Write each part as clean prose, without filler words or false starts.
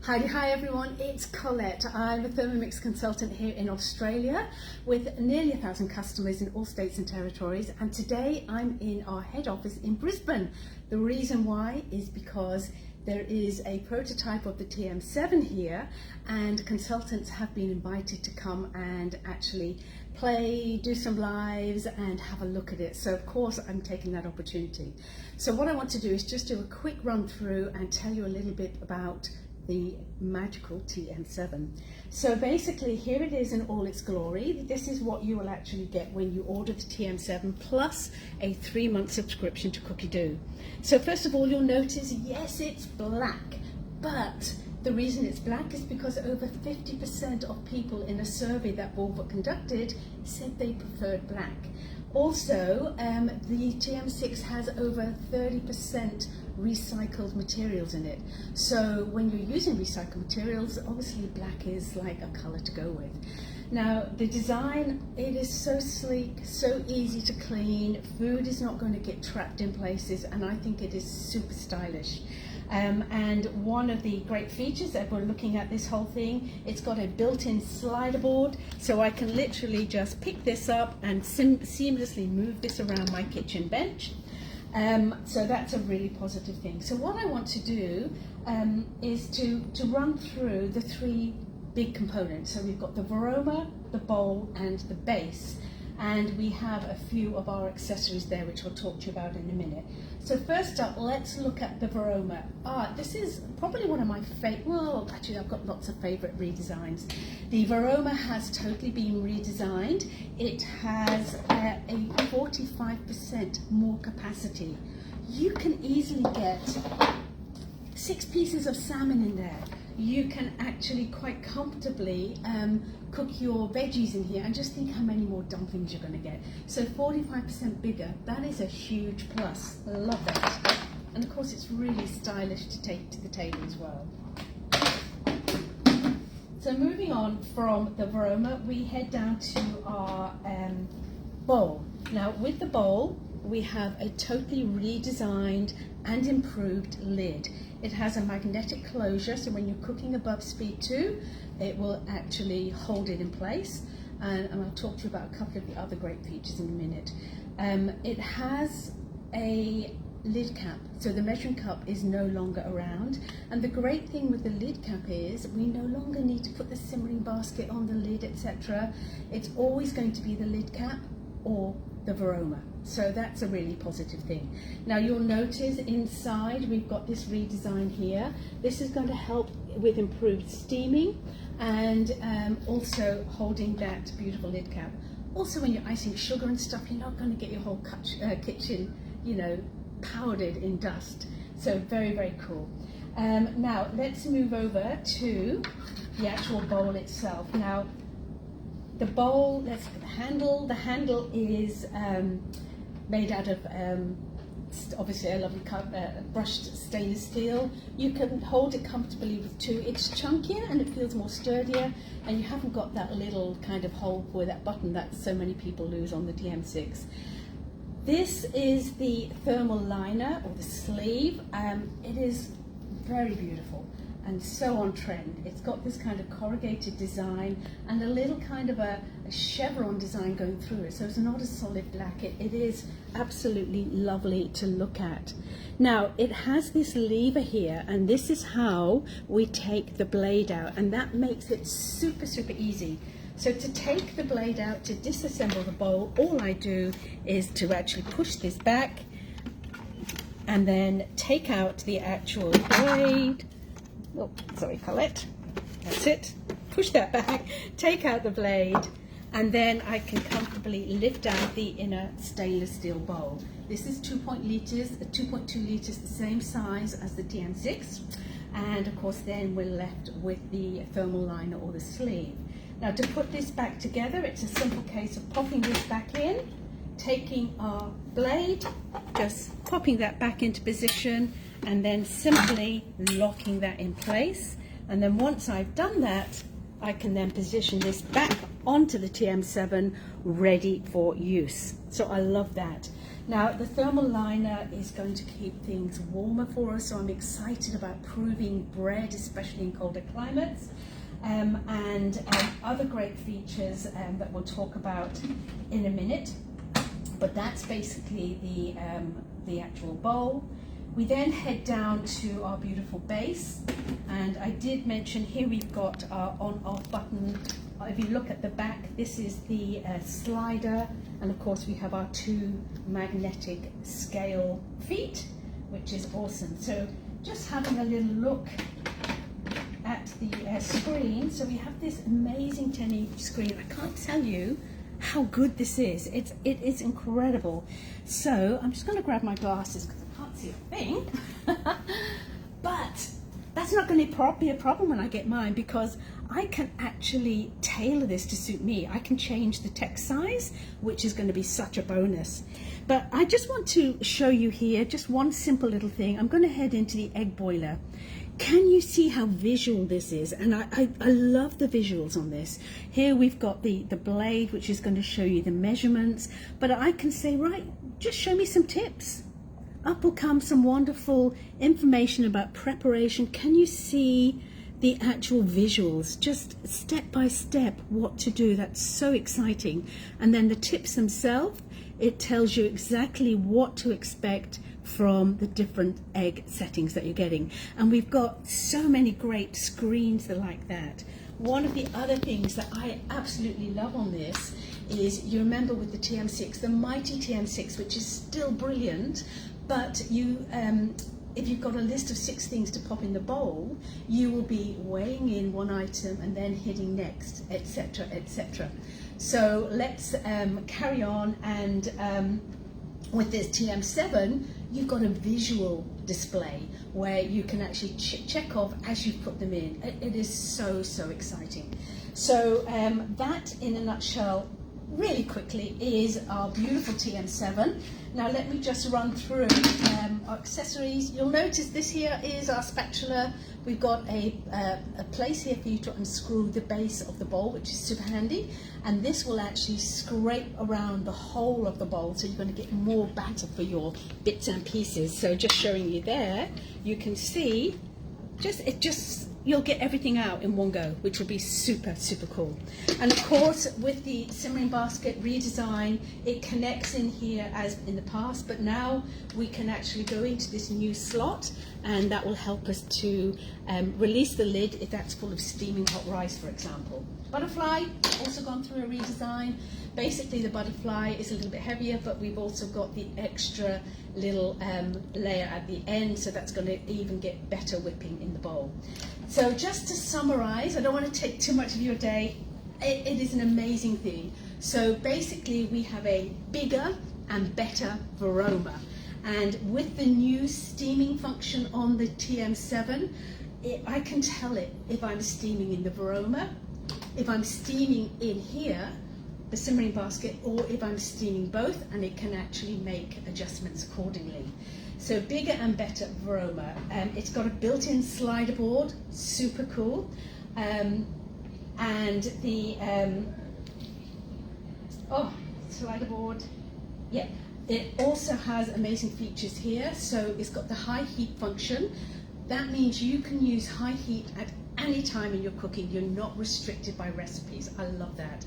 Hi everyone, it's Colette. I'm a Thermomix consultant here in Australia with nearly 1,000 customers in all states and territories, and today I'm in our head office in Brisbane. The reason why is because there is a prototype of the TM7 here and consultants have been invited to come and actually play, do some lives and have a look at it. So of course I'm taking that opportunity. So what I want to do is just do a quick run through and tell you a little bit about the magical TM7. So basically here it is in all its glory. This is what you will actually get when you order the TM7 plus a 3-month subscription to Cookie Do. So first of all, you'll notice, yes, it's black, but the reason it's black is because over 50% of people in a survey that Volvo conducted said they preferred black. Also, the TM6 has over 30% recycled materials in it. So when you're using recycled materials, obviously black is like a color to go with. Now, the design, it is so sleek, so easy to clean. Food is not going to get trapped in places, and I think it is super stylish. And one of the great features that we're looking at this whole thing, it's got a built-in slider board, so I can literally just pick this up and seamlessly move this around my kitchen bench. So that's a really positive thing. So what I want to do is to run through the 3 big components. So we've got the Veroma, the bowl and the base. And we have a few of our accessories there, which I'll talk to you about in a minute. So first up, let's look at the Veroma. This is probably one of my favorite, well, actually I've got lots of favorite redesigns. The Veroma has totally been redesigned. It has a 45% more capacity. You can easily get 6 pieces of salmon in there. You can actually quite comfortably cook your veggies in here, and just think how many more dumplings you're going to get. So 45% bigger, that is a huge plus. I love that. And of course it's really stylish to take to the table as well. So moving on from the Veroma, we head down to our bowl. Now with the bowl, we have a totally redesigned and improved lid. It has a magnetic closure, so when you're cooking above speed 2, it will actually hold it in place. And I'll talk to you about a couple of the other great features in a minute. It has a lid cap, so the measuring cup is no longer around. And the great thing with the lid cap is we no longer need to put the simmering basket on the lid, etc. It's always going to be the lid cap or the Veroma. So that's a really positive thing. Now you'll notice inside we've got this redesign here. This is going to help with improved steaming and also holding that beautiful lid cap. Also when you're icing sugar and stuff, you're not going to get your whole kitchen, you know, powdered in dust. So very, very cool. Now let's move over to the actual bowl itself. Now the bowl, let's look at the handle. The handle is made out of obviously a lovely brushed stainless steel. You can hold it comfortably with 2. It's chunkier and it feels more sturdier, and you haven't got that little kind of hole for that button that so many people lose on the TM6. This is the thermal liner or the sleeve. It is very beautiful and so on trend. It's got this kind of corrugated design and a little kind of a chevron design going through it, so it's not a solid black. It is absolutely lovely to look at. Now it has this lever here, and this is how we take the blade out, and that makes it super easy. So to take the blade out, to disassemble the bowl, all I do is to actually push this back and then take out the actual blade. Oh, sorry, Colette. That's it. Push that back, take out the blade, and then I can comfortably lift out the inner stainless steel bowl. This is 2.2 litres, the same size as the TM6. And of course then we're left with the thermal liner or the sleeve. Now to put this back together, it's a simple case of popping this back in, taking our blade, just popping that back into position, and then simply locking that in place. And then once I've done that, I can then position this back onto the TM7 ready for use. So I love that. Now the thermal liner is going to keep things warmer for us, so I'm excited about proving bread, especially in colder climates, and other great features that we'll talk about in a minute. But that's basically the actual bowl. We then head down to our beautiful base, and I did mention here we've got our on-off button. If you look at the back, this is the slider, and of course we have our 2 magnetic scale feet, which is awesome. So just having a little look at the screen, so we have this amazing 10-inch screen. I can't tell you how good this is. It is incredible. So I'm just going to grab my glasses because I can't see a thing. But that's not going to be a problem when I get mine, because I can actually tailor this to suit me. I can change the text size, which is going to be such a bonus. But I just want to show you here just one simple little thing. I'm going to head into the egg boiler. Can you see how visual this is? And I love the visuals on this. Here we've got the blade, which is going to show you the measurements, but I can say, right, just show me some tips. Up will come some wonderful information about preparation. Can you see the actual visuals, just step by step what to do? That's so exciting. And then the tips themselves, it tells you exactly what to expect from the different egg settings that you're getting. And we've got so many great screens that are like that. One of the other things that I absolutely love on this is, you remember with the TM6, the mighty TM6, which is still brilliant, but you if you've got a list of 6 things to pop in the bowl, you will be weighing in one item and then hitting next, etc., etc. So let's carry on, and with this TM7, you've got a visual display where you can actually check off as you put them in. It is so exciting. So that, in a nutshell, really quickly, is our beautiful TM7. Now let me just run through our accessories. You'll notice this here is our spatula. We've got a place here for you to unscrew the base of the bowl, which is super handy, and this will actually scrape around the whole of the bowl, so you're going to get more batter for your bits and pieces. So just showing you there, you can see you'll get everything out in one go, which will be super cool. And of course, with the simmering basket redesign, it connects in here as in the past, but now we can actually go into this new slot, and that will help us to release the lid if that's full of steaming hot rice, for example. Butterfly, also gone through a redesign. Basically the butterfly is a little bit heavier, but we've also got the extra little layer at the end, so that's going to even get better whipping in the bowl. So just to summarize, I don't want to take too much of your day. It is an amazing thing. So basically we have a bigger and better Veroma, and with the new steaming function on the TM7, I can tell it if I'm steaming in the Veroma, if I'm steaming in here, the simmering basket, or if I'm steaming both, and it can actually make adjustments accordingly. So bigger and better Veroma. It's got a built-in slider board, super cool, and the slider board, yeah. It also has amazing features here. So it's got the high heat function. That means you can use high heat at any time in your cooking. You're not restricted by recipes. I love that.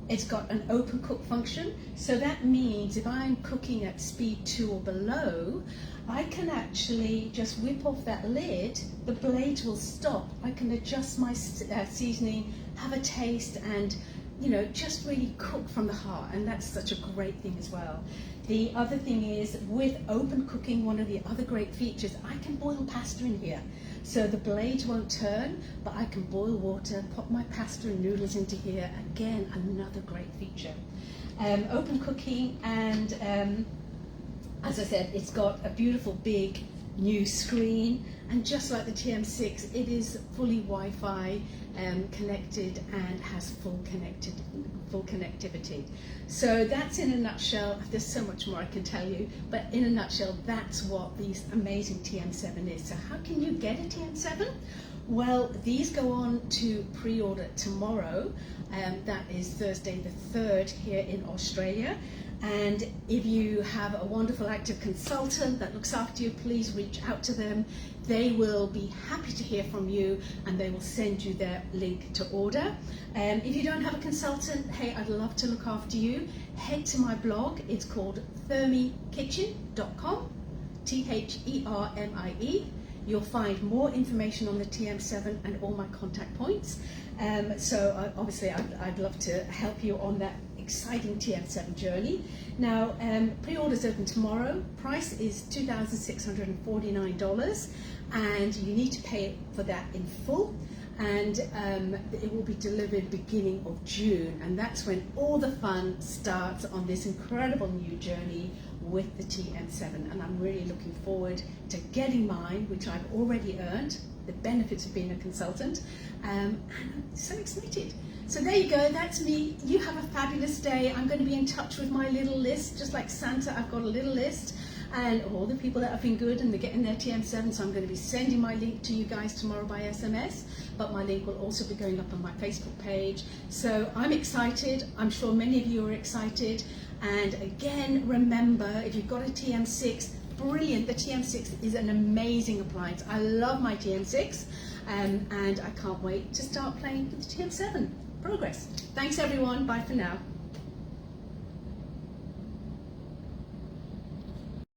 It's got an open cook function, so that means if I'm cooking at speed 2 or below, I can actually just whip off that lid, the blade will stop, I can adjust my seasoning, have a taste, and just really cook from the heart, and that's such a great thing as well. The other thing is, with open cooking, one of the other great features, I can boil pasta in here. So the blade won't turn, but I can boil water, pop my pasta and noodles into here. Again, another great feature. Open cooking, and as I said, it's got a beautiful big new screen, and just like the TM6, it is fully Wi-Fi connected and has full connectivity. So that's in a nutshell. There's so much more I can tell you, but in a nutshell, that's what this amazing TM7 is. So how can you get a TM7? Well, these go on to pre-order tomorrow. That is Thursday the 3rd here in Australia. And if you have a wonderful active consultant that looks after you, please reach out to them. They will be happy to hear from you, and they will send you their link to order. If you don't have a consultant, hey, I'd love to look after you. Head to my blog. It's called thermikitchen.com, THERMIE. You'll find more information on the TM7 and all my contact points. So obviously I'd love to help you on that exciting TM7 journey. Now, pre-orders open tomorrow. Price is $2,649, and you need to pay for that in full. And it will be delivered beginning of June, and that's when all the fun starts on this incredible new journey with the TM7. And I'm really looking forward to getting mine, which I've already earned, the benefits of being a consultant, and I'm so excited. So there you go, that's me. You have a fabulous day. I'm going to be in touch with my little list, just like Santa. I've got a little list, and all the people that have been good and they're getting their TM7, so I'm going to be sending my link to you guys tomorrow by SMS, but my link will also be going up on my Facebook page. So I'm excited. I'm sure many of you are excited. And again, remember, if you've got a TM6, brilliant. The TM6 is an amazing appliance. I love my TM6, and I can't wait to start playing with the TM7. Progress. Thanks everyone. Bye for now.